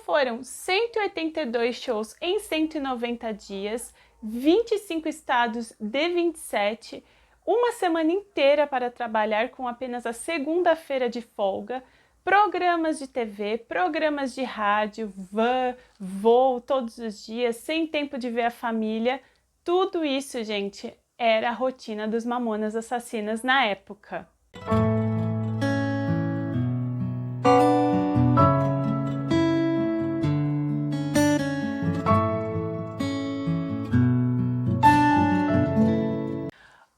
foram 182 shows em 190 dias, 25 estados de 27, uma semana inteira para trabalhar com apenas a segunda-feira de folga, programas de TV, programas de rádio, van, voo todos os dias, sem tempo de ver a família. Tudo isso, gente, era a rotina dos Mamonas Assassinas na época.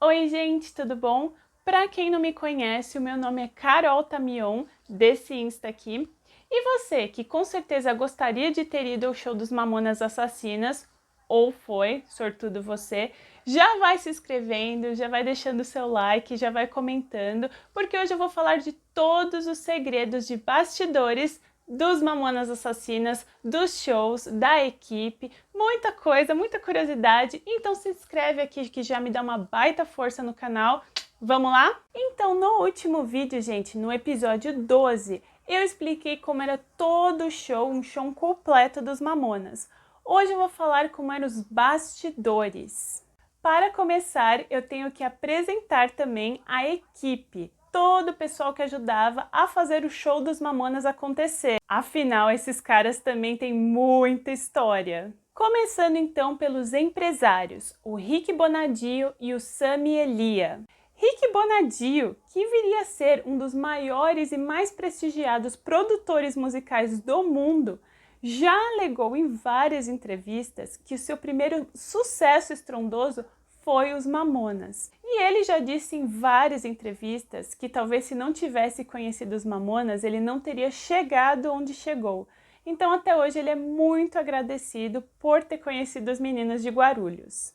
Oi gente, tudo bom? Para quem não me conhece, o meu nome é Carol Tamion, desse Insta aqui. E você, que com certeza gostaria de ter ido ao show dos Mamonas Assassinas, ou foi, sortudo você, já vai se inscrevendo, já vai deixando o seu like, já vai comentando, porque hoje eu vou falar de todos os segredos de bastidores dos Mamonas Assassinas, dos shows, da equipe, muita coisa, muita curiosidade. Então se inscreve aqui que já me dá uma baita força no canal. Vamos lá? Então no último vídeo, gente, no episódio 12, eu expliquei como era todo o show, um show completo dos Mamonas. Hoje eu vou falar como eram os bastidores. Para começar, eu tenho que apresentar também a equipe, todo o pessoal que ajudava a fazer o show dos Mamonas acontecer. Afinal, esses caras também têm muita história. Começando então pelos empresários, o Rick Bonadio e o Sami Elia. Rick Bonadio, que viria a ser um dos maiores e mais prestigiados produtores musicais do mundo, já alegou em várias entrevistas que o seu primeiro sucesso estrondoso foi os Mamonas. E ele já disse em várias entrevistas que talvez se não tivesse conhecido os Mamonas, ele não teria chegado onde chegou. Então até hoje ele é muito agradecido por ter conhecido os meninos de Guarulhos.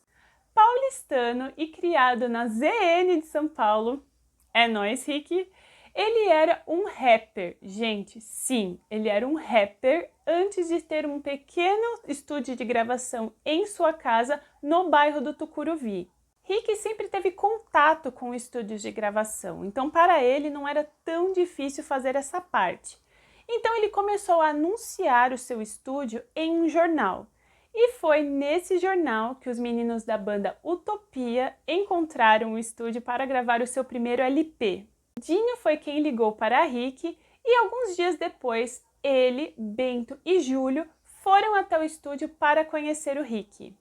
Paulistano e criado na ZN de São Paulo, é nóis, Rick, ele era um rapper. Gente, sim, ele era um rapper antes de ter um pequeno estúdio de gravação em sua casa no bairro do Tucuruvi. Rick sempre teve contato com estúdios de gravação, então para ele não era tão difícil fazer essa parte. Então ele começou a anunciar o seu estúdio em um jornal. E foi nesse jornal que os meninos da banda Utopia encontraram um estúdio para gravar o seu primeiro LP. Dinho foi quem ligou para Rick e alguns dias depois, ele, Bento e Júlio foram até o estúdio para conhecer o Rick.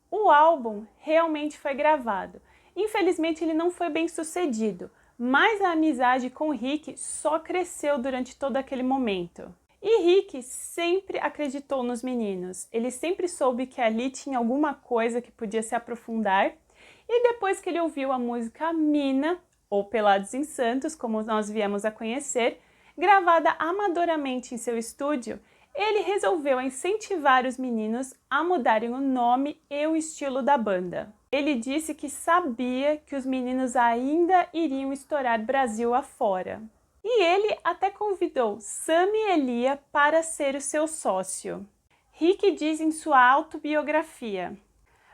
O álbum realmente foi gravado. Infelizmente ele não foi bem sucedido, mas a amizade com o Rick só cresceu durante todo aquele momento. E Rick sempre acreditou nos meninos, ele sempre soube que ali tinha alguma coisa que podia se aprofundar, e depois que ele ouviu a música Mina, ou Pelados em Santos, como nós viemos a conhecer, gravada amadoramente em seu estúdio, ele resolveu incentivar os meninos a mudarem o nome e o estilo da banda. Ele disse que sabia que os meninos ainda iriam estourar Brasil afora. E ele até convidou Sami Elia para ser o seu sócio. Rick diz em sua autobiografia: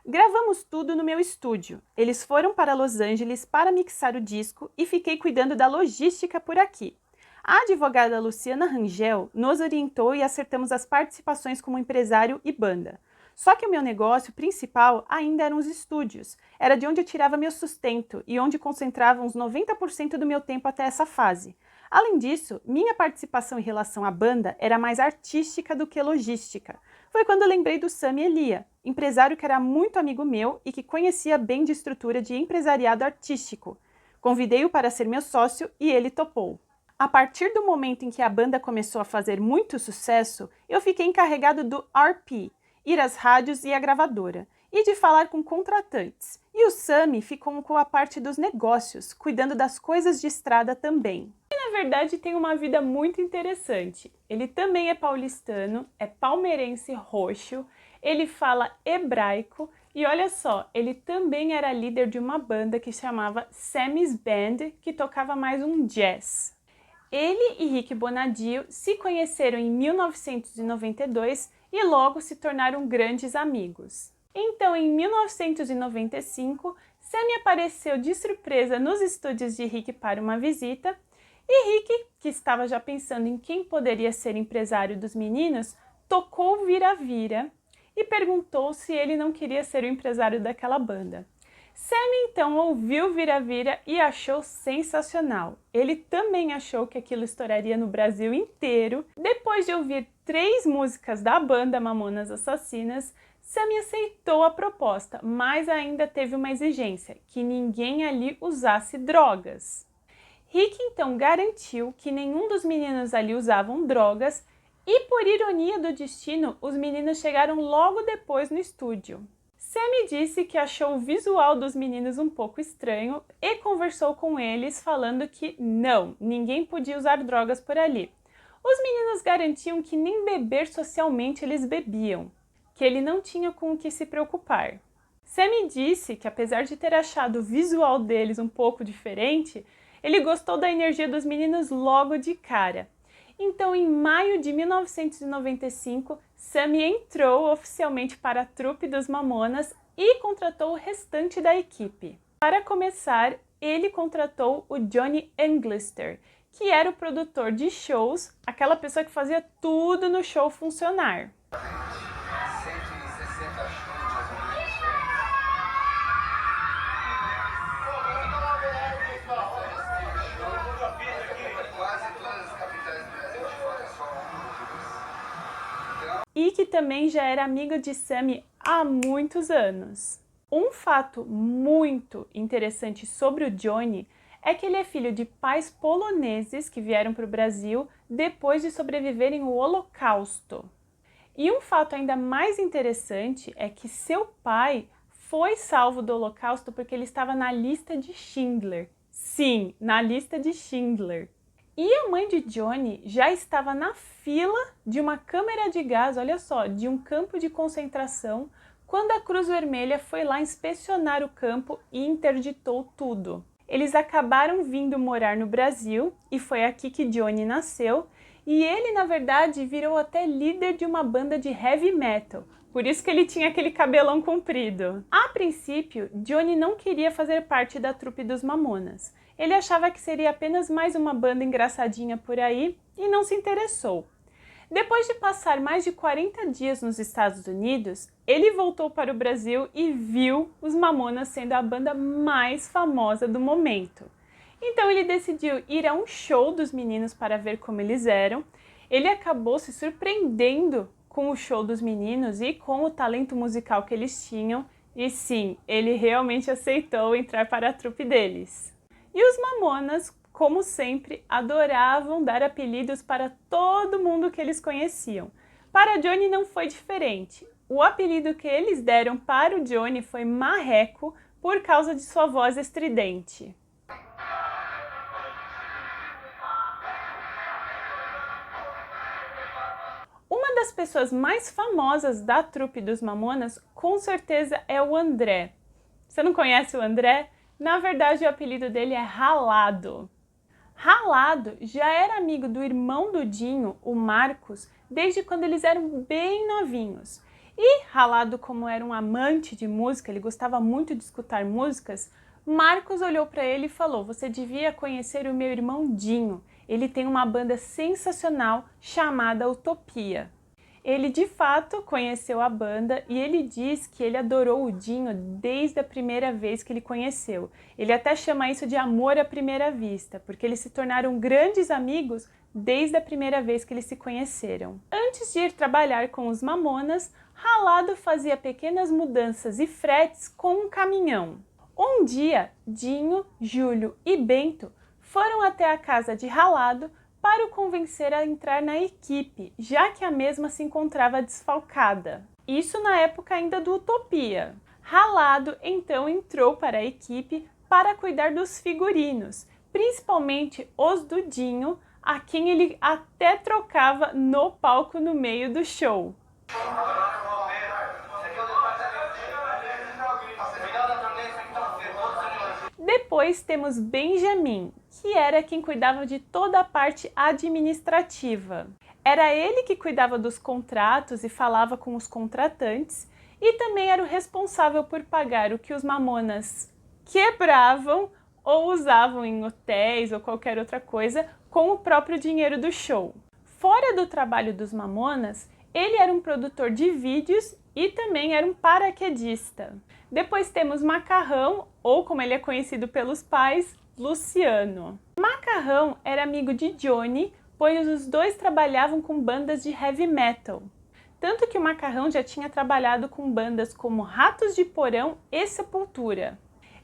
"Gravamos tudo no meu estúdio. Eles foram para Los Angeles para mixar o disco e fiquei cuidando da logística por aqui. A advogada Luciana Rangel nos orientou e acertamos as participações como empresário e banda. Só que o meu negócio principal ainda eram os estúdios. Era de onde eu tirava meu sustento e onde concentrava uns 90% do meu tempo até essa fase. Além disso, minha participação em relação à banda era mais artística do que logística. Foi quando eu lembrei do Sami Elia, empresário que era muito amigo meu e que conhecia bem de estrutura de empresariado artístico. Convidei-o para ser meu sócio e ele topou. A partir do momento em que a banda começou a fazer muito sucesso, eu fiquei encarregado do RP, ir às rádios e à gravadora, e de falar com contratantes. E o Sami ficou com a parte dos negócios, cuidando das coisas de estrada também. Na verdade, tem uma vida muito interessante. Ele também é paulistano, é palmeirense roxo, ele fala hebraico e olha só, ele também era líder de uma banda que chamava Sammy's Band, que tocava mais um jazz. Ele e Rick Bonadio se conheceram em 1992 e logo se tornaram grandes amigos. Então, em 1995, Sami apareceu de surpresa nos estúdios de Rick para uma visita. E Rick, que estava já pensando em quem poderia ser empresário dos meninos, tocou Vira-Vira e perguntou se ele não queria ser o empresário daquela banda. Sammy então ouviu Vira-Vira e achou sensacional. Ele também achou que aquilo estouraria no Brasil inteiro. Depois de ouvir 3 músicas da banda Mamonas Assassinas, Sammy aceitou a proposta, mas ainda teve uma exigência, que ninguém ali usasse drogas. Rick então garantiu que nenhum dos meninos ali usavam drogas e, por ironia do destino, os meninos chegaram logo depois no estúdio. Sammy disse que achou o visual dos meninos um pouco estranho e conversou com eles falando que não, ninguém podia usar drogas por ali. Os meninos garantiam que nem beber socialmente eles bebiam, que ele não tinha com o que se preocupar. Sammy disse que apesar de ter achado o visual deles um pouco diferente, ele gostou da energia dos meninos logo de cara. Então, em maio de 1995, Sammy entrou oficialmente para a trupe dos Mamonas e contratou o restante da equipe. Para começar, ele contratou o Johnny Anglister, que era o produtor de shows, aquela pessoa que fazia tudo no show funcionar. E que também já era amigo de Sammy há muitos anos. Um fato muito interessante sobre o Johnny é que ele é filho de pais poloneses que vieram para o Brasil depois de sobreviverem ao Holocausto. E um fato ainda mais interessante é que seu pai foi salvo do Holocausto porque ele estava na lista de Schindler. Sim, na lista de Schindler. E a mãe de Johnny já estava na fila de uma câmara de gás, olha só, de um campo de concentração, quando a Cruz Vermelha foi lá inspecionar o campo e interditou tudo. Eles acabaram vindo morar no Brasil e foi aqui que Johnny nasceu, e ele, na verdade, virou até líder de uma banda de heavy metal, por isso que ele tinha aquele cabelão comprido. A princípio, Johnny não queria fazer parte da trupe dos Mamonas. Ele achava que seria apenas mais uma banda engraçadinha por aí e não se interessou. Depois de passar mais de 40 dias nos Estados Unidos, ele voltou para o Brasil e viu os Mamonas sendo a banda mais famosa do momento. Então ele decidiu ir a um show dos meninos para ver como eles eram. Ele acabou se surpreendendo com o show dos meninos e com o talento musical que eles tinham. E sim, ele realmente aceitou entrar para a trupe deles. E os Mamonas, como sempre, adoravam dar apelidos para todo mundo que eles conheciam. Para Johnny não foi diferente. O apelido que eles deram para o Johnny foi Marreco, por causa de sua voz estridente. Uma das pessoas mais famosas da trupe dos Mamonas, com certeza, é o André. Você não conhece o André? Na verdade, o apelido dele é Ralado. Ralado já era amigo do irmão do Dinho, o Marcos, desde quando eles eram bem novinhos. E Ralado, como era um amante de música, ele gostava muito de escutar músicas, Marcos olhou para ele e falou: "Você devia conhecer o meu irmão Dinho. Ele tem uma banda sensacional chamada Utopia." Ele de fato conheceu a banda e ele diz que ele adorou o Dinho desde a primeira vez que ele conheceu. Ele até chama isso de amor à primeira vista, porque eles se tornaram grandes amigos desde a primeira vez que eles se conheceram. Antes de ir trabalhar com os Mamonas, Ralado fazia pequenas mudanças e fretes com um caminhão. Um dia, Dinho, Júlio e Bento foram até a casa de Ralado para o convencer a entrar na equipe, já que a mesma se encontrava desfalcada. Isso na época ainda do Utopia. Ralado então entrou para a equipe para cuidar dos figurinos, principalmente os do Dinho, a quem ele até trocava no palco no meio do show. Depois temos Benjamin, que era quem cuidava de toda a parte administrativa. Era ele que cuidava dos contratos e falava com os contratantes, e também era o responsável por pagar o que os Mamonas quebravam ou usavam em hotéis ou qualquer outra coisa com o próprio dinheiro do show. Fora do trabalho dos Mamonas, ele era um produtor de vídeos e também era um paraquedista. Depois temos Macarrão, ou como ele é conhecido pelos pais, Luciano. Macarrão era amigo de Johnny, pois os dois trabalhavam com bandas de heavy metal. Tanto que o Macarrão já tinha trabalhado com bandas como Ratos de Porão e Sepultura.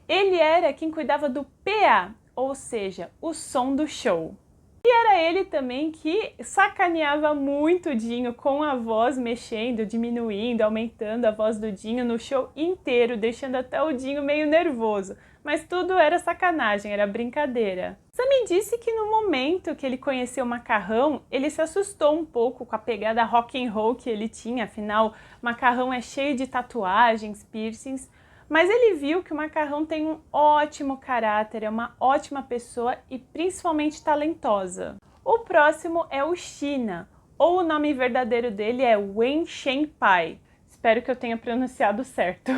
Ele era quem cuidava do PA, ou seja, o som do show. E era ele também que sacaneava muito o Dinho com a voz mexendo, diminuindo, aumentando a voz do Dinho no show inteiro, deixando até o Dinho meio nervoso. Mas tudo era sacanagem, era brincadeira. Sammy disse que no momento que ele conheceu o Macarrão, ele se assustou um pouco com a pegada rock and roll que ele tinha, afinal, Macarrão é cheio de tatuagens, piercings, mas ele viu que o Macarrão tem um ótimo caráter, é uma ótima pessoa e principalmente talentosa. O próximo é o China, ou o nome verdadeiro dele é Wen Shenpai. Espero que eu tenha pronunciado certo.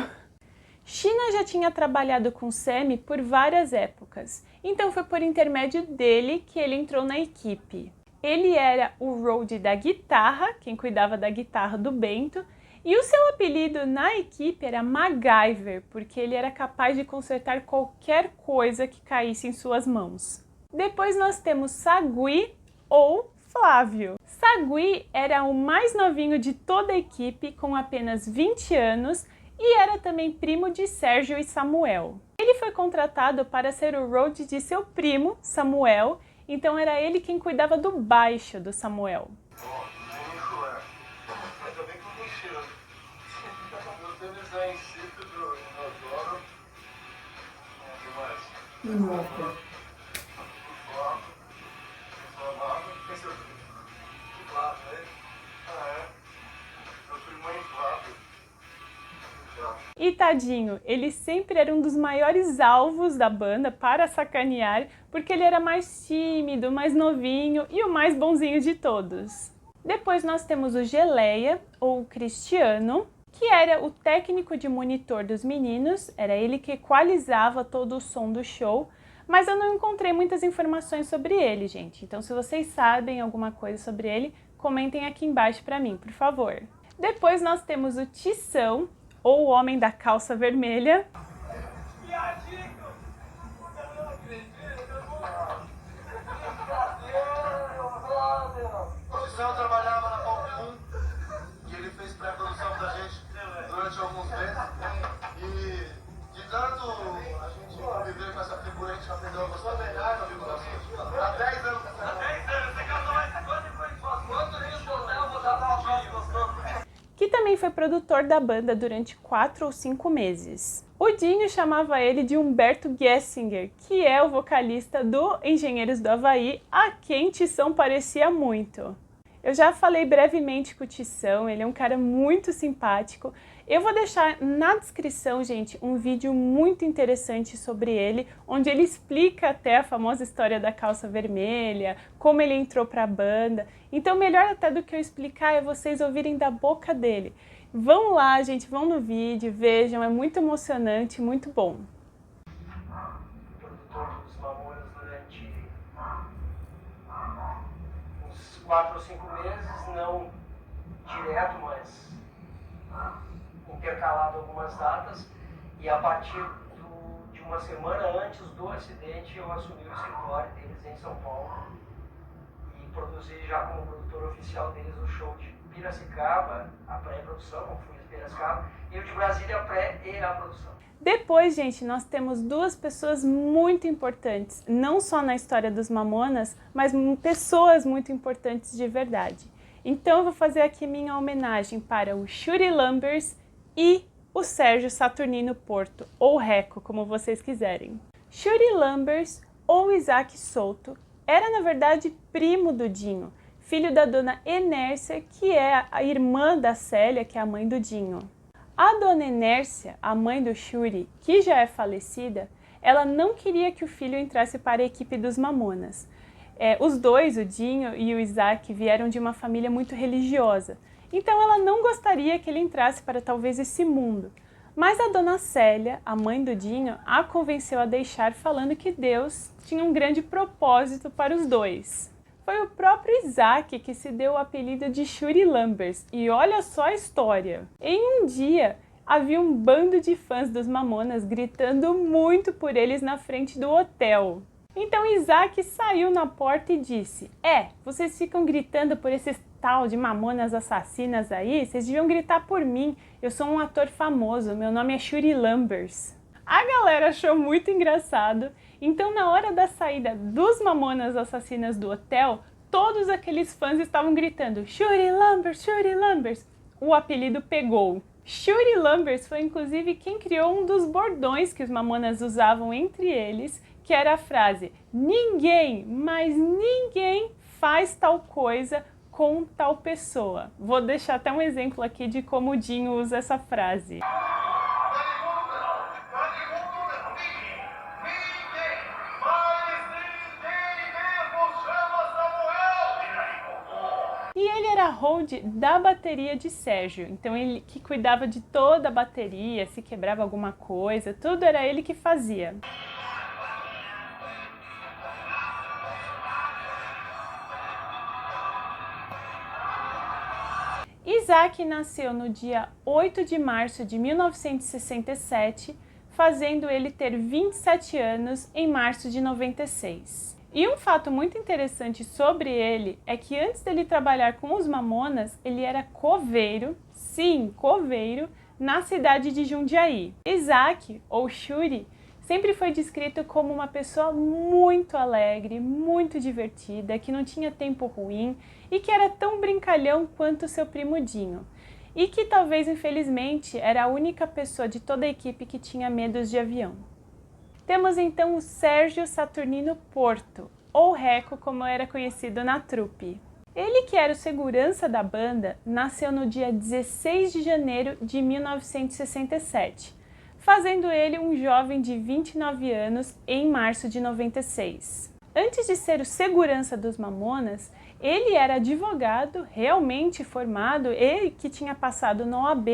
China já tinha trabalhado com Sammy por várias épocas, então foi por intermédio dele que ele entrou na equipe. Ele era o roadie da guitarra, quem cuidava da guitarra do Bento, e o seu apelido na equipe era MacGyver, porque ele era capaz de consertar qualquer coisa que caísse em suas mãos. Depois nós temos Sagui ou Flávio. Sagui era o mais novinho de toda a equipe, com apenas 20 anos, e era também primo de Sérgio e Samuel. Ele foi contratado para ser o roadie de seu primo, Samuel, então era ele quem cuidava do baixo do Samuel. E tadinho, ele sempre era um dos maiores alvos da banda para sacanear, porque ele era mais tímido, mais novinho e o mais bonzinho de todos. Depois nós temos o Geleia, ou Cristiano, que era o técnico de monitor dos meninos, era ele que equalizava todo o som do show, mas eu não encontrei muitas informações sobre ele, gente. Então se vocês sabem alguma coisa sobre ele, comentem aqui embaixo para mim, por favor. Depois nós temos o Tição, ou o homem da calça vermelha. O Tição trabalhava na Pop 1 e ele fez pré-produção pra gente durante alguns meses. E de tanto a gente conviver com essa figura, a gente aprendeu a gostar dele, amigo da gente. Há 10 anos. Há 10 anos, você casou mais quanto depois? Quanto a gente botar, eu vou dar pra alguém gostou. Que também foi produtor da banda durante 4 ou 5 meses. O Dinho chamava ele de Humberto Gessinger, que é o vocalista do Engenheiros do Havaí, a quem Tição parecia muito. Eu já falei brevemente com o Tição, ele é um cara muito simpático. Eu vou deixar na descrição, gente, um vídeo muito interessante sobre ele, onde ele explica até a famosa história da calça vermelha, como ele entrou para a banda. Então, melhor até do que eu explicar é vocês ouvirem da boca dele. Vão lá, gente, vão no vídeo, vejam, é muito emocionante, muito bom. Produtor dos Mamonas durante uns 4 ou 5 meses, não direto, mas intercalado algumas datas, e a partir de uma semana antes do acidente eu assumi o escritório deles em São Paulo e produzi já como produtor oficial deles o show de Piracicaba, a pré-produção, como fui de Piracicaba, e o de Brasília a pré e a produção. Depois, gente, nós temos duas pessoas muito importantes, não só na história dos Mamonas, mas pessoas muito importantes de verdade. Então eu vou fazer aqui minha homenagem para o Shuri Lumbers e o Sérgio Saturnino Porto, ou Reco, como vocês quiserem. Shuri Lumbers, ou Isaac Souto, era na verdade primo do Dinho, filho da dona Enércia, que é a irmã da Célia, que é a mãe do Dinho. A dona Enércia, a mãe do Shuri, que já é falecida, ela não queria que o filho entrasse para a equipe dos Mamonas. Os dois, o Dinho e o Isaac, vieram de uma família muito religiosa, então ela não gostaria que ele entrasse para talvez esse mundo. Mas a dona Célia, a mãe do Dinho, a convenceu a deixar, falando que Deus tinha um grande propósito para os dois. Foi o próprio Isaac que se deu o apelido de Shuri Lumbers. E olha só a história. Em um dia, havia um bando de fãs dos Mamonas gritando muito por eles na frente do hotel. Então Isaac saiu na porta e disse: vocês ficam gritando por esses tal de Mamonas assassinas aí? Vocês deviam gritar por mim. Eu sou um ator famoso, meu nome é Shuri Lumbers. A galera achou muito engraçado, então na hora da saída dos Mamonas assassinas do hotel, todos aqueles fãs estavam gritando Shuri Lumbers, Shuri Lumbers. O apelido pegou. Shuri Lumbers foi inclusive quem criou um dos bordões que os Mamonas usavam entre eles, que era a frase: ninguém, mas ninguém faz tal coisa com tal pessoa. Vou deixar até um exemplo aqui de como o Dinho usa essa frase. E ele era hold da bateria de Sérgio, então ele que cuidava de toda a bateria, se quebrava alguma coisa, tudo era ele que fazia. Isaac nasceu no dia 8 de março de 1967, fazendo ele ter 27 anos em março de 96. E um fato muito interessante sobre ele é que antes dele trabalhar com os Mamonas, ele era coveiro, sim, coveiro, na cidade de Jundiaí. Isaac, ou Shuri, sempre foi descrito como uma pessoa muito alegre, muito divertida, que não tinha tempo ruim e que era tão brincalhão quanto seu primo Dinho. E que talvez, infelizmente, era a única pessoa de toda a equipe que tinha medos de avião. Temos então o Sérgio Saturnino Porto, ou Reco, como era conhecido na trupe. Ele, que era o segurança da banda, nasceu no dia 16 de janeiro de 1967, fazendo ele um jovem de 29 anos em março de 96. Antes de ser o segurança dos Mamonas, ele era advogado realmente formado, ele que tinha passado no OAB,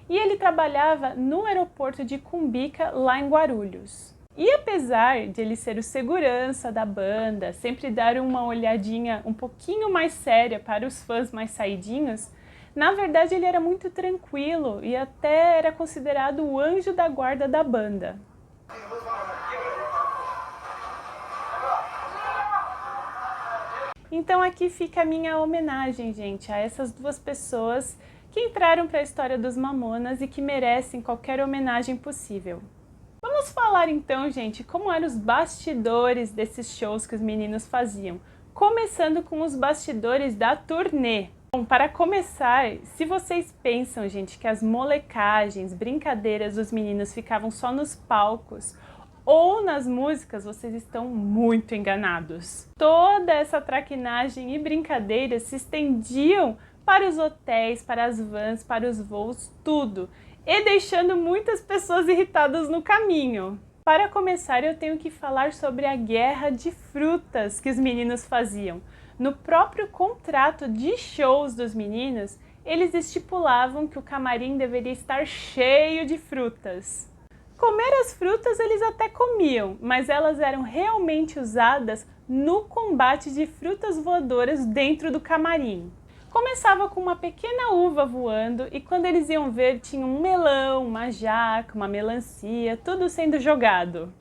e ele trabalhava no aeroporto de Cumbica, lá em Guarulhos. E apesar de ele ser o segurança da banda, sempre dar uma olhadinha um pouquinho mais séria para os fãs mais saidinhos, na verdade ele era muito tranquilo e até era considerado o anjo da guarda da banda. Então aqui fica a minha homenagem, gente, a essas duas pessoas que entraram para a história dos Mamonas e que merecem qualquer homenagem possível. Vamos falar então, gente, como eram os bastidores desses shows que os meninos faziam, começando com os bastidores da turnê. Bom, para começar, se vocês pensam, gente, que as molecagens, brincadeiras dos meninos ficavam só nos palcos ou nas músicas, vocês estão muito enganados. Toda essa traquinagem e brincadeiras se estendiam para os hotéis, para as vans, para os voos, tudo, e deixando muitas pessoas irritadas no caminho. Para começar, eu tenho que falar sobre a guerra de frutas que os meninos faziam. No próprio contrato de shows dos meninos, eles estipulavam que o camarim deveria estar cheio de frutas. Comer as frutas eles até comiam, mas elas eram realmente usadas no combate de frutas voadoras dentro do camarim. Começava com uma pequena uva voando e quando eles iam ver tinha um melão, uma jaca, uma melancia, tudo sendo jogado.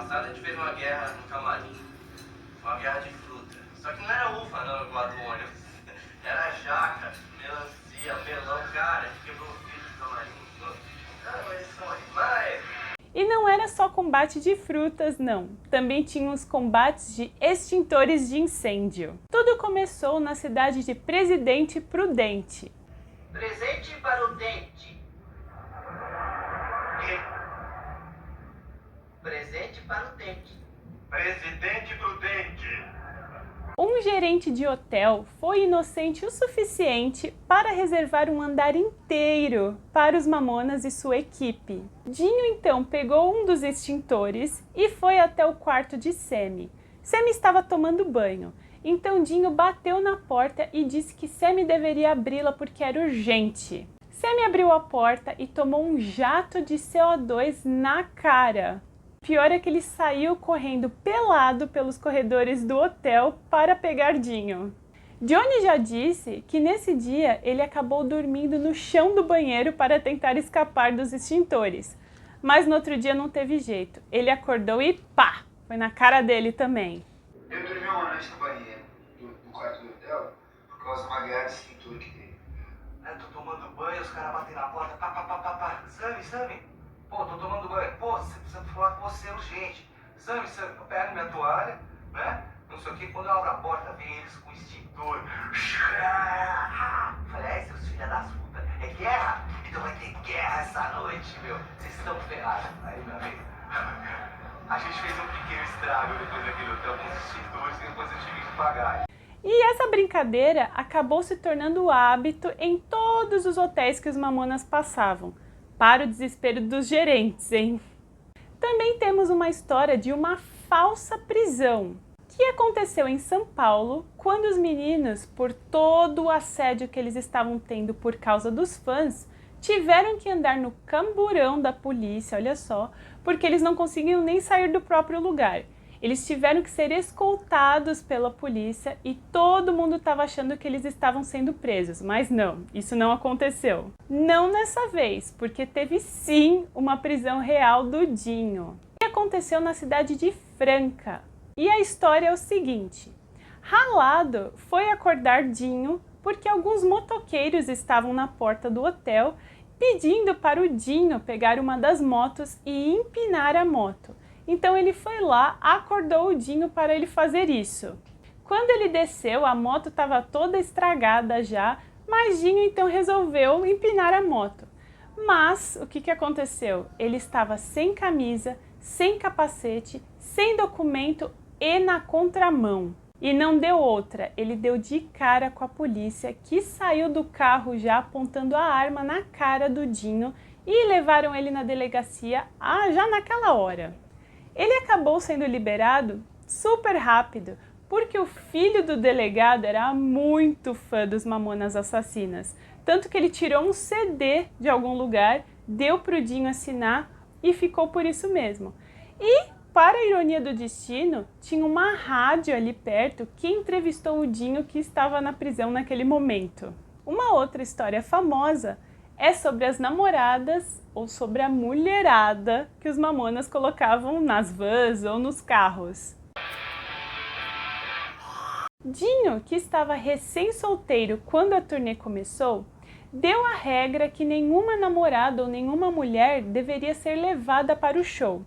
A gente fez uma guerra no camarim, uma guerra de fruta. Só que não era uva, não, igual a do ônibus. Era jaca, melancia, melão, cara, a gente quebrou o vidro do camarim. Cara, mas isso é demais. E não era só combate de frutas, não. Também tinha os combates de extintores de incêndio. Tudo começou na cidade de Presidente Prudente. Presente para o dente. Presente para o dente. Presidente Prudente. Um gerente de hotel foi inocente o suficiente para reservar um andar inteiro para os Mamonas e sua equipe. Dinho então pegou um dos extintores e foi até o quarto de Sammy. Sammy estava tomando banho, então Dinho bateu na porta e disse que Sammy deveria abri-la porque era urgente. Sammy abriu a porta e tomou um jato de CO2 na cara. Pior é que ele saiu correndo pelado pelos corredores do hotel para pegar Dinho. Johnny já disse que nesse dia ele acabou dormindo no chão do banheiro para tentar escapar dos extintores. Mas no outro dia não teve jeito. Ele acordou e pá! Foi na cara dele também. Eu dormi uma noite no banheiro, no quarto do hotel, por causa de uma guerra de extintor que teve. Tô tomando banho, os caras batem na porta, pá. Sammy. Pô, tô tomando banho. Pô, precisa falar com você urgente. Sammy, eu pego minha toalha, né? Não sei o que, quando eu abro a porta, vem eles com extintor. Falei, seus filhos das putas, é guerra? Então vai ter guerra essa noite, meu. Vocês estão ferrados. Aí, meu amigo, a gente fez um pequeno estrago depois daquele hotel com os extintores e depois eu tive que pagar. E essa brincadeira acabou se tornando hábito em todos os hotéis que os Mamonas passavam. Para o desespero dos gerentes, hein? Também temos uma história de uma falsa prisão, que aconteceu em São Paulo, quando os meninos, por todo o assédio que eles estavam tendo por causa dos fãs, tiveram que andar no camburão da polícia, olha só, porque eles não conseguiam nem sair do próprio lugar. Eles tiveram que ser escoltados pela polícia e todo mundo estava achando que eles estavam sendo presos, mas não, isso não aconteceu. Não nessa vez, porque teve sim uma prisão real do Dinho. E aconteceu na cidade de Franca. E a história é o seguinte: Ralado foi acordar Dinho porque alguns motoqueiros estavam na porta do hotel pedindo para o Dinho pegar uma das motos e empinar a moto. Então ele foi lá, acordou o Dinho para ele fazer isso. Quando ele desceu, a moto estava toda estragada já, mas Dinho então resolveu empinar a moto. Mas o que aconteceu? Ele estava sem camisa, sem capacete, sem documento e na contramão. E não deu outra, ele deu de cara com a polícia, que saiu do carro já apontando a arma na cara do Dinho e levaram ele na delegacia já naquela hora. Ele acabou sendo liberado super rápido, porque o filho do delegado era muito fã dos Mamonas Assassinas. Tanto que ele tirou um CD de algum lugar, deu pro Dinho assinar e ficou por isso mesmo. E, para a ironia do destino, tinha uma rádio ali perto que entrevistou o Dinho, que estava na prisão naquele momento. Uma outra história famosa é sobre as namoradas ou sobre a mulherada que os Mamonas colocavam nas vans ou nos carros. Dinho, que estava recém-solteiro quando a turnê começou, deu a regra que nenhuma namorada ou nenhuma mulher deveria ser levada para o show.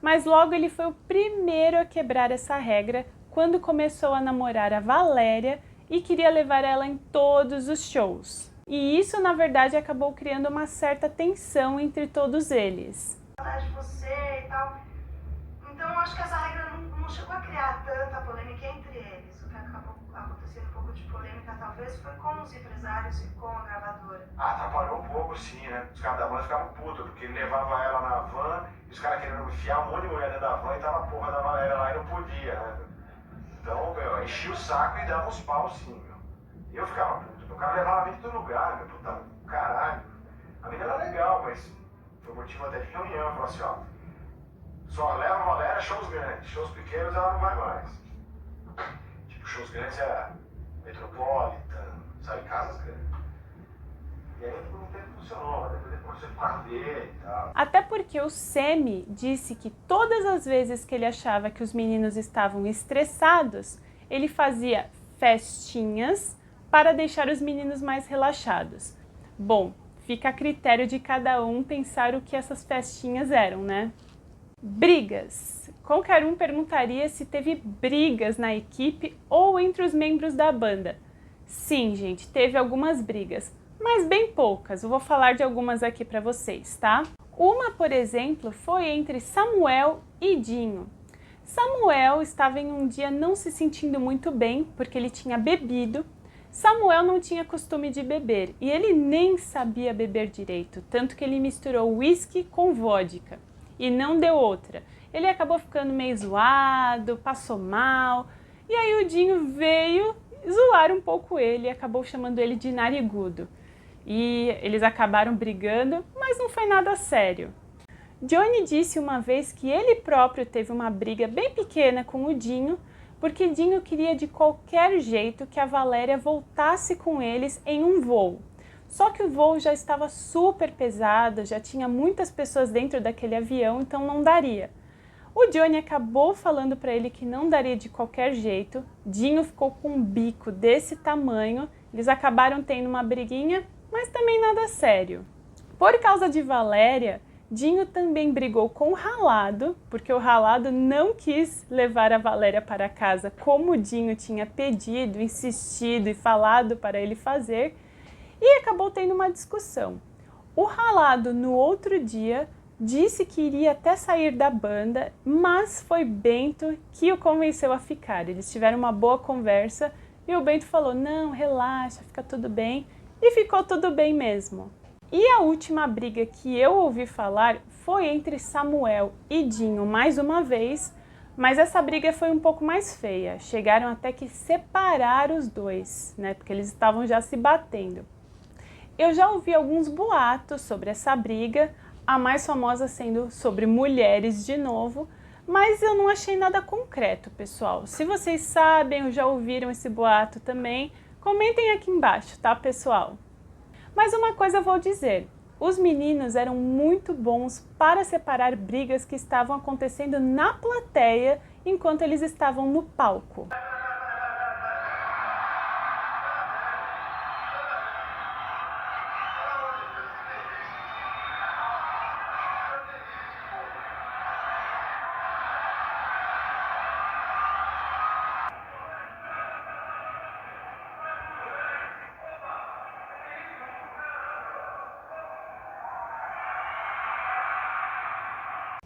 Mas logo ele foi o primeiro a quebrar essa regra quando começou a namorar a Valéria e queria levar ela em todos os shows. E isso, na verdade, acabou criando uma certa tensão entre todos eles. De você e tal. Então, eu acho que essa regra não chegou a criar tanta polêmica entre eles. O que acabou acontecendo um pouco de polêmica, talvez, foi com os empresários e com a gravadora. Atrapalhou um pouco, sim, né? Os caras da van ficavam putos, porque ele levava ela na van e os caras querendo enfiar um monte de mulher dentro da van e tava a porra da Valéria lá e não podia, né? Então, meu, enchia o saco e dava uns pau, sim, meu. E eu ficava puto. O cara levava a mina em todo lugar, meu, puta, caralho. A mina era legal, mas foi motivo até de reunião. Falou assim, ó, só leva a Valéria shows grandes, shows pequenos ela não vai mais. Tipo, shows grandes era Metropolitan, sabe, casas grandes. E aí por um tempo funcionou, mas depois ele começou a ficar dele e tal. Até porque o Sammy disse que todas as vezes que ele achava que os meninos estavam estressados, ele fazia festinhas para deixar os meninos mais relaxados. Bom, fica a critério de cada um pensar o que essas festinhas eram, né? Brigas. Qualquer um perguntaria se teve brigas na equipe ou entre os membros da banda. Sim, gente, teve algumas brigas, mas bem poucas. Eu vou falar de algumas aqui para vocês, tá? Uma, por exemplo, foi entre Samuel e Dinho. Samuel estava em um dia não se sentindo muito bem, porque ele tinha bebido. Samuel não tinha costume de beber e ele nem sabia beber direito, tanto que ele misturou whisky com vodka e não deu outra. Ele acabou ficando meio zoado, passou mal, e aí o Dinho veio zoar um pouco ele e acabou chamando ele de narigudo. E eles acabaram brigando, mas não foi nada sério. Johnny disse uma vez que ele próprio teve uma briga bem pequena com o Dinho, porque Dinho queria de qualquer jeito que a Valéria voltasse com eles em um voo. Só que o voo já estava super pesado, já tinha muitas pessoas dentro daquele avião, então não daria. O Johnny acabou falando para ele que não daria de qualquer jeito. Dinho ficou com um bico desse tamanho, eles acabaram tendo uma briguinha, mas também nada sério. Por causa de Valéria, Dinho também brigou com o Ralado, porque o Ralado não quis levar a Valéria para casa como o Dinho tinha pedido, insistido e falado para ele fazer, e acabou tendo uma discussão. O Ralado, no outro dia, disse que iria até sair da banda, mas foi Bento que o convenceu a ficar. Eles tiveram uma boa conversa e o Bento falou: não, relaxa, fica tudo bem, e ficou tudo bem mesmo. E a última briga que eu ouvi falar foi entre Samuel e Dinho mais uma vez, mas essa briga foi um pouco mais feia. Chegaram até que separar os dois, né? Porque eles estavam já se batendo. Eu já ouvi alguns boatos sobre essa briga, a mais famosa sendo sobre mulheres de novo, mas eu não achei nada concreto, pessoal. Se vocês sabem ou já ouviram esse boato também, comentem aqui embaixo, tá, pessoal? Mas uma coisa eu vou dizer, os meninos eram muito bons para separar brigas que estavam acontecendo na plateia enquanto eles estavam no palco.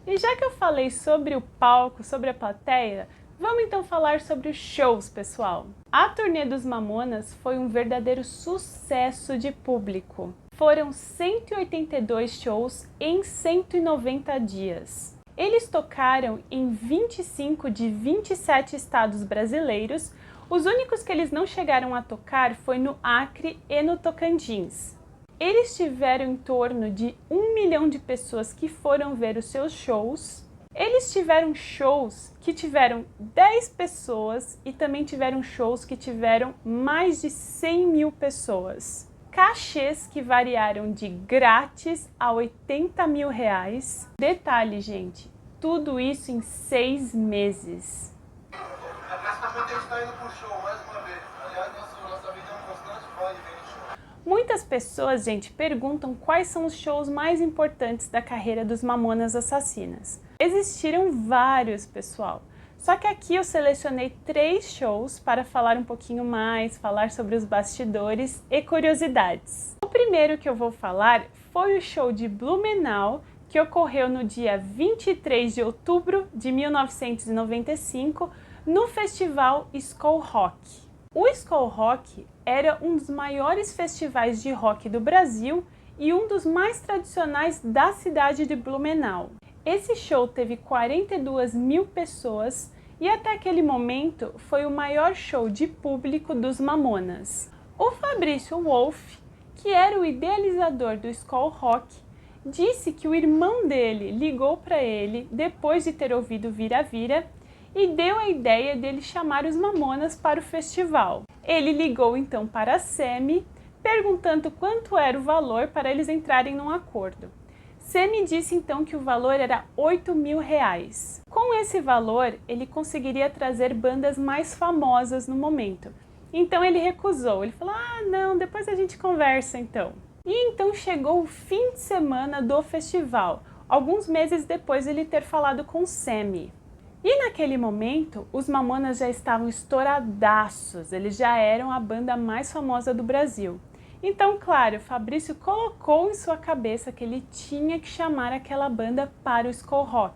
E já que eu falei sobre o palco, sobre a plateia, vamos então falar sobre os shows, pessoal. A turnê dos Mamonas foi um verdadeiro sucesso de público. Foram 182 shows em 190 dias. Eles tocaram em 25 de 27 estados brasileiros. Os únicos que eles não chegaram a tocar foi no Acre e no Tocantins. Eles tiveram em torno de 1 milhão de pessoas que foram ver os seus shows. Eles tiveram shows que tiveram 10 pessoas e também tiveram shows que tiveram mais de 100 mil pessoas. Cachês que variaram de grátis a 80 mil reais. Detalhe, gente, tudo isso em 6 meses. Nesse momento a gente está indo pro show mais uma vez. Aliás, nossa vida é um constante vai e vem de show. Muitas pessoas, gente, perguntam quais são os shows mais importantes da carreira dos Mamonas Assassinas. Existiram vários, pessoal. Só que aqui eu selecionei 3 shows para falar um pouquinho mais, falar sobre os bastidores e curiosidades. O primeiro que eu vou falar foi o show de Blumenau, que ocorreu no dia 23 de outubro de 1995, no festival Skol Rock. O Skol Rock era um dos maiores festivais de rock do Brasil e um dos mais tradicionais da cidade de Blumenau. Esse show teve 42 mil pessoas e até aquele momento foi o maior show de público dos Mamonas. O Fabrício Wolff, que era o idealizador do Skol Rock, disse que o irmão dele ligou para ele depois de ter ouvido Vira Vira e deu a ideia dele chamar os Mamonas para o festival. Ele ligou então para a Semi, perguntando quanto era o valor para eles entrarem num acordo. Semi disse então que o valor era 8 mil reais. Com esse valor, ele conseguiria trazer bandas mais famosas no momento. Então ele recusou, ele falou: ah, não, depois a gente conversa então. E então chegou o fim de semana do festival, alguns meses depois de ele ter falado com Semi. E naquele momento, os Mamonas já estavam estouradaços, eles já eram a banda mais famosa do Brasil. Então, claro, Fabrício colocou em sua cabeça que ele tinha que chamar aquela banda para o Skol Rock.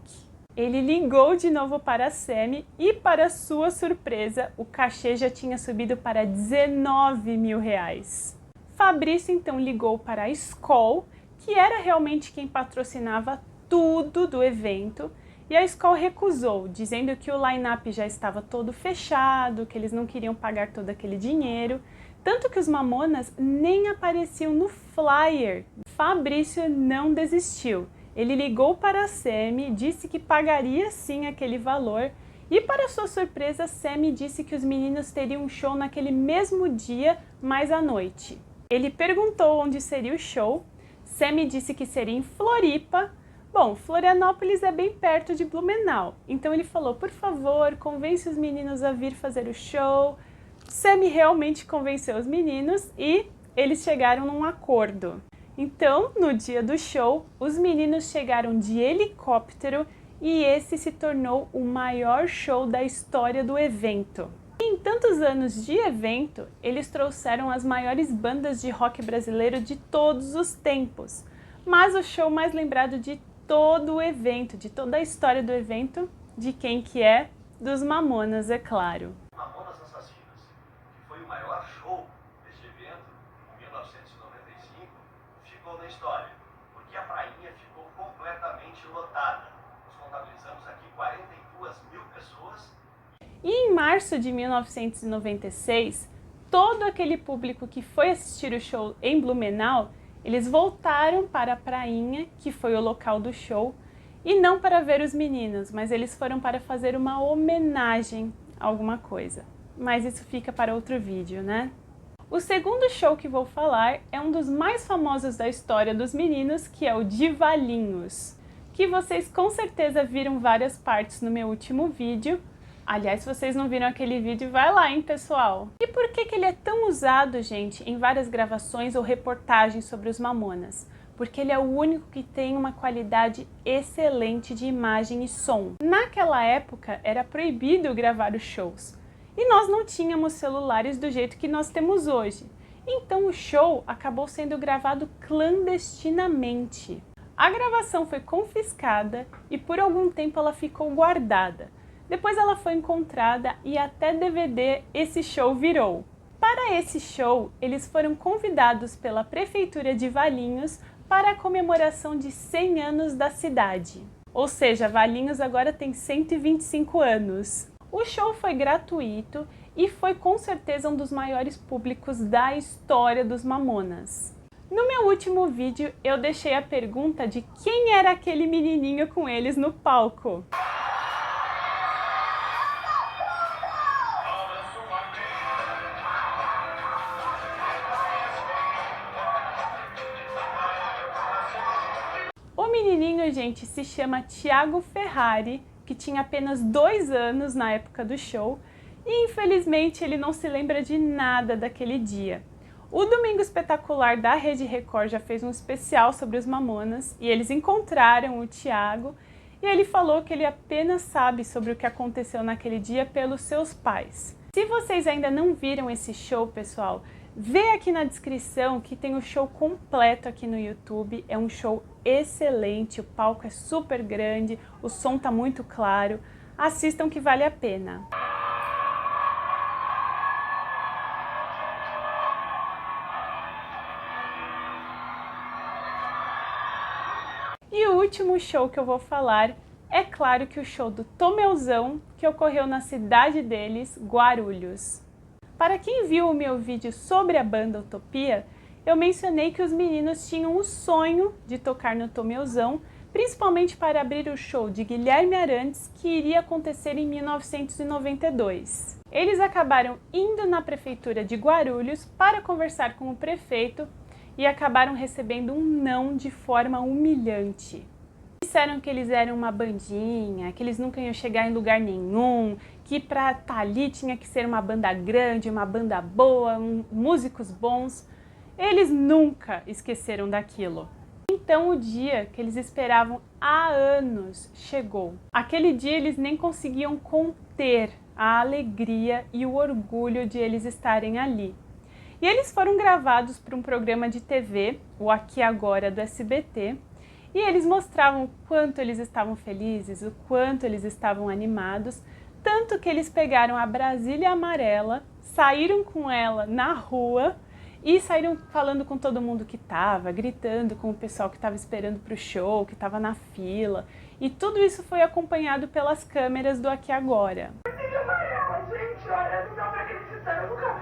ele ligou de novo para a Semi e, para sua surpresa, o cachê já tinha subido para 19 mil reais. Fabrício então ligou para a Skol, que era realmente quem patrocinava tudo do evento, e a Skol recusou, dizendo que o line-up já estava todo fechado, que eles não queriam pagar todo aquele dinheiro, tanto que os Mamonas nem apareciam no flyer. Fabrício não desistiu. Ele ligou para a Semi, disse que pagaria sim aquele valor e, para sua surpresa, Semi disse que os meninos teriam um show naquele mesmo dia, mas à noite. Ele perguntou onde seria o show, Semi disse que seria em Floripa. Bom, Florianópolis é bem perto de Blumenau, então ele falou, por favor, convence os meninos a vir fazer o show. Semi realmente convenceu os meninos e eles chegaram num acordo. Então, no dia do show, os meninos chegaram de helicóptero e esse se tornou o maior show da história do evento. E em tantos anos de evento, eles trouxeram as maiores bandas de rock brasileiro de todos os tempos. Mas o show mais lembrado de todo o evento, de toda a história do evento, de quem que é? Dos Mamonas, é claro. Mamonas Assassinas, que foi o maior show deste evento, em 1995, ficou na história, porque a prainha ficou completamente lotada. Nós contabilizamos aqui 42 mil pessoas. E em março de 1996, todo aquele público que foi assistir o show em Blumenau, eles voltaram para a prainha, que foi o local do show, e não para ver os meninos, mas eles foram para fazer uma homenagem a alguma coisa. Mas isso fica para outro vídeo, né? O segundo show que vou falar é um dos mais famosos da história dos meninos, que é o de Valinhos, que vocês com certeza viram várias partes no meu último vídeo. Aliás, se vocês não viram aquele vídeo, vai lá, hein, pessoal? E por que ele é tão usado, gente, em várias gravações ou reportagens sobre os Mamonas? Porque ele é o único que tem uma qualidade excelente de imagem e som. Naquela época, era proibido gravar os shows. E nós não tínhamos celulares do jeito que nós temos hoje. Então o show acabou sendo gravado clandestinamente. A gravação foi confiscada e por algum tempo ela ficou guardada. Depois ela foi encontrada e até DVD esse show virou. Para esse show, eles foram convidados pela Prefeitura de Valinhos para a comemoração de 100 anos da cidade. Ou seja, Valinhos agora tem 125 anos. O show foi gratuito e foi com certeza um dos maiores públicos da história dos Mamonas. No meu último vídeo, eu deixei a pergunta de quem era aquele menininho com eles no palco. O menininho, gente, se chama Thiago Ferrari, que tinha apenas 2 anos na época do show, e infelizmente ele não se lembra de nada daquele dia. O Domingo Espetacular da Rede Record já fez um especial sobre os Mamonas, e eles encontraram o Thiago, e ele falou que ele apenas sabe sobre o que aconteceu naquele dia pelos seus pais. Se vocês ainda não viram esse show, pessoal, vê aqui na descrição que tem o show completo aqui no YouTube, é um show excelente, o palco é super grande, o som tá muito claro, assistam que vale a pena. E o último show que eu vou falar é claro que o show do Tomeuzão, que ocorreu na cidade deles, Guarulhos. Para quem viu o meu vídeo sobre a banda Utopia, eu mencionei que os meninos tinham o sonho de tocar no Tomeuzão, principalmente para abrir o show de Guilherme Arantes, que iria acontecer em 1992. Eles acabaram indo na prefeitura de Guarulhos para conversar com o prefeito e acabaram recebendo um não de forma humilhante. Disseram que eles eram uma bandinha, que eles nunca iam chegar em lugar nenhum, que para estar ali tinha que ser uma banda grande, uma banda boa, músicos bons. Eles nunca esqueceram daquilo. Então o dia que eles esperavam há anos chegou. Aquele dia eles nem conseguiam conter a alegria e o orgulho de eles estarem ali. E eles foram gravados para um programa de TV, o Aqui Agora do SBT, E eles mostravam o quanto eles estavam felizes, o quanto eles estavam animados, tanto que eles pegaram a Brasília amarela, saíram com ela na rua e saíram falando com todo mundo que estava, gritando com o pessoal que estava esperando para o show, que estava na fila. E tudo isso foi acompanhado pelas câmeras do Aqui Agora. Brasília amarela, gente, olha, não dá pra acreditar, eu nunca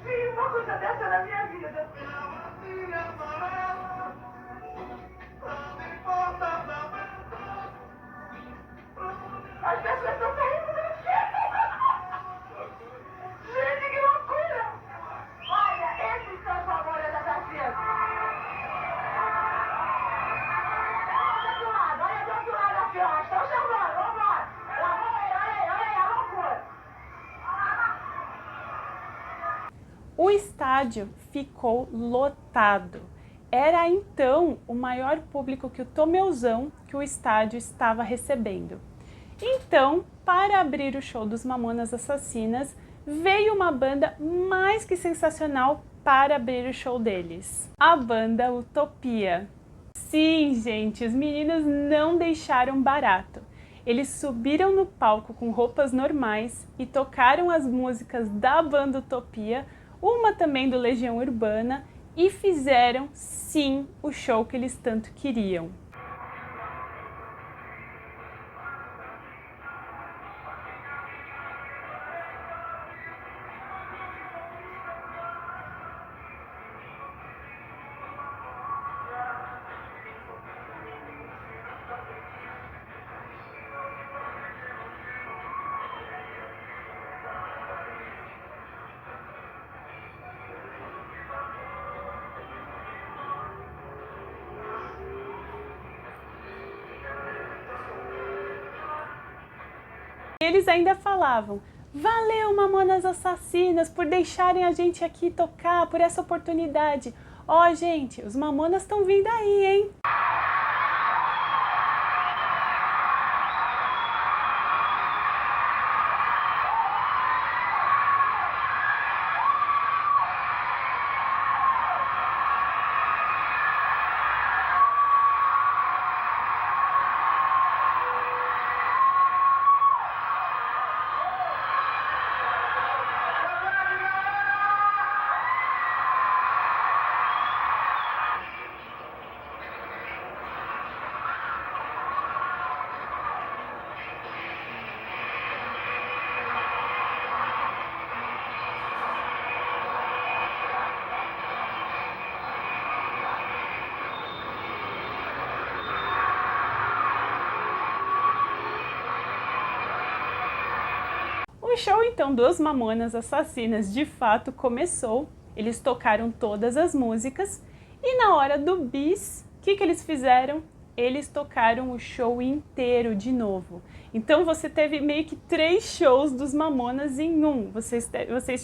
vi uma coisa dessa na minha vida. Brasília amarela, não importa nada. As pessoas estão saindo do céu. Gente, que loucura! Olha, esses são os amores da Brasil. Olha do outro lado aqui, ó. Estão chamando, vambora. Olha aí, a loucura. O estádio ficou lotado. Era então o maior público que o Tomeuzão que o estádio estava recebendo. Então, para abrir o show dos Mamonas Assassinas, veio uma banda mais que sensacional para abrir o show deles. A banda Utopia. Sim, gente, os meninos não deixaram barato. Eles subiram no palco com roupas normais e tocaram as músicas da banda Utopia, uma também do Legião Urbana, e fizeram, sim, o show que eles tanto queriam. Eles ainda falavam: valeu, Mamonas Assassinas, por deixarem a gente aqui tocar, por essa oportunidade. Ó, gente, os Mamonas estão vindo aí, hein? O show então dos Mamonas Assassinas de fato começou, eles tocaram todas as músicas e na hora do bis, o que eles fizeram? Eles tocaram o show inteiro de novo. Então você teve meio que 3 shows dos Mamonas em um. Vocês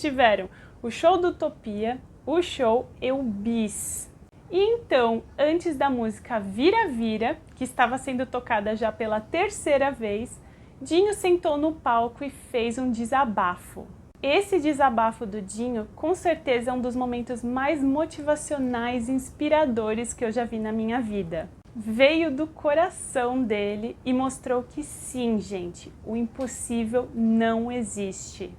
tiveram o show do Utopia, o show e o bis. E então, antes da música Vira Vira, que estava sendo tocada já pela 3ª vez, Dinho sentou no palco e fez um desabafo. Esse desabafo do Dinho, com certeza, é um dos momentos mais motivacionais e inspiradores que eu já vi na minha vida. Veio do coração dele e mostrou que sim, gente, o impossível não existe.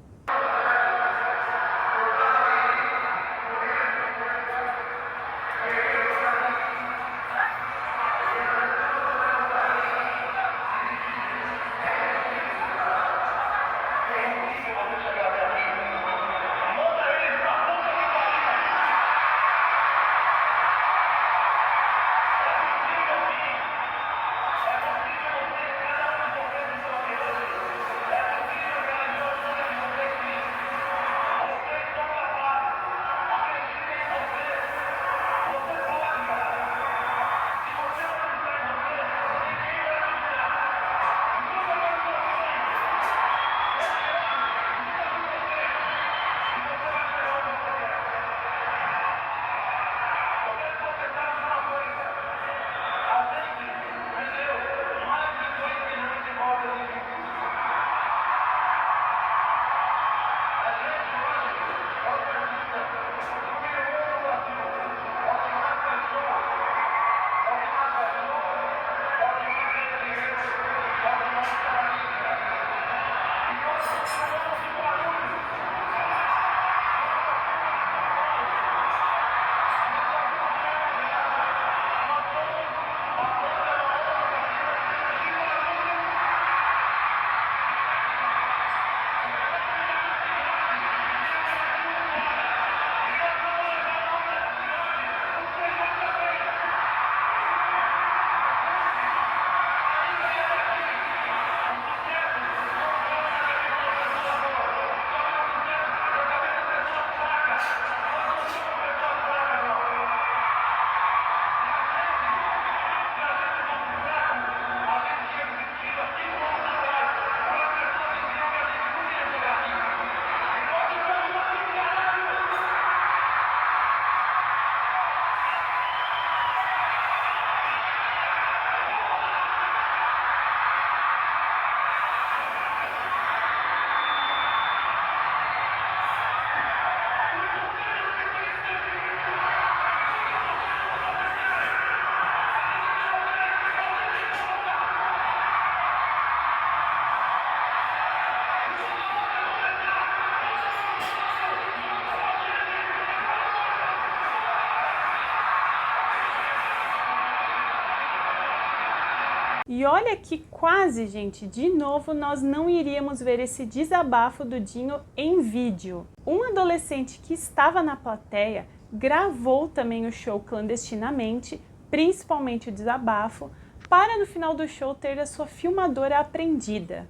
E olha que quase, gente, de novo nós não iríamos ver esse desabafo do Dinho em vídeo. Um adolescente que estava na plateia gravou também o show clandestinamente, principalmente o desabafo, para no final do show ter a sua filmadora apreendida.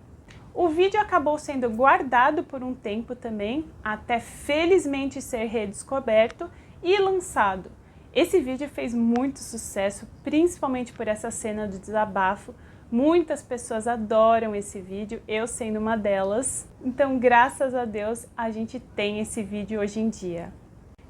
O vídeo acabou sendo guardado por um tempo também, até felizmente ser redescoberto e lançado. Esse vídeo fez muito sucesso, principalmente por essa cena do desabafo. Muitas pessoas adoram esse vídeo, eu sendo uma delas. Então, graças a Deus, a gente tem esse vídeo hoje em dia.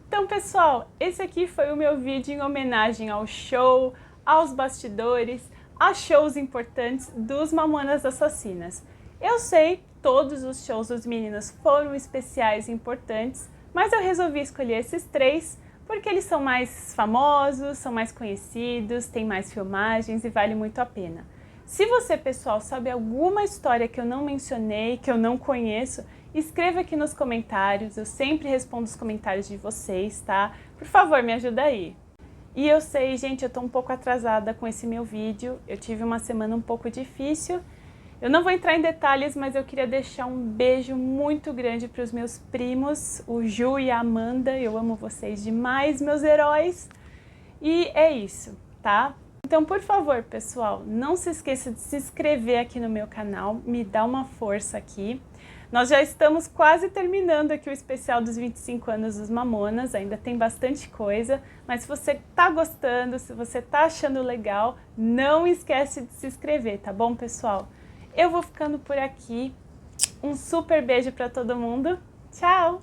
Então, pessoal, esse aqui foi o meu vídeo em homenagem ao show, aos bastidores, a shows importantes dos Mamonas Assassinas. Eu sei, todos os shows dos meninos foram especiais e importantes, mas eu resolvi escolher esses 3 porque eles são mais famosos, são mais conhecidos, têm mais filmagens e vale muito a pena. Se você, pessoal, sabe alguma história que eu não mencionei, que eu não conheço, escreva aqui nos comentários, eu sempre respondo os comentários de vocês, tá? Por favor, me ajuda aí. E eu sei, gente, eu tô um pouco atrasada com esse meu vídeo, eu tive uma semana um pouco difícil. Eu não vou entrar em detalhes, mas eu queria deixar um beijo muito grande para os meus primos, o Ju e a Amanda. Eu amo vocês demais, meus heróis. E é isso, tá? Então, por favor, pessoal, não se esqueça de se inscrever aqui no meu canal, me dá uma força aqui. Nós já estamos quase terminando aqui o especial dos 25 anos dos Mamonas, ainda tem bastante coisa, mas se você tá gostando, se você tá achando legal, não esquece de se inscrever, tá bom, pessoal? Eu vou ficando por aqui. Um super beijo para todo mundo. Tchau!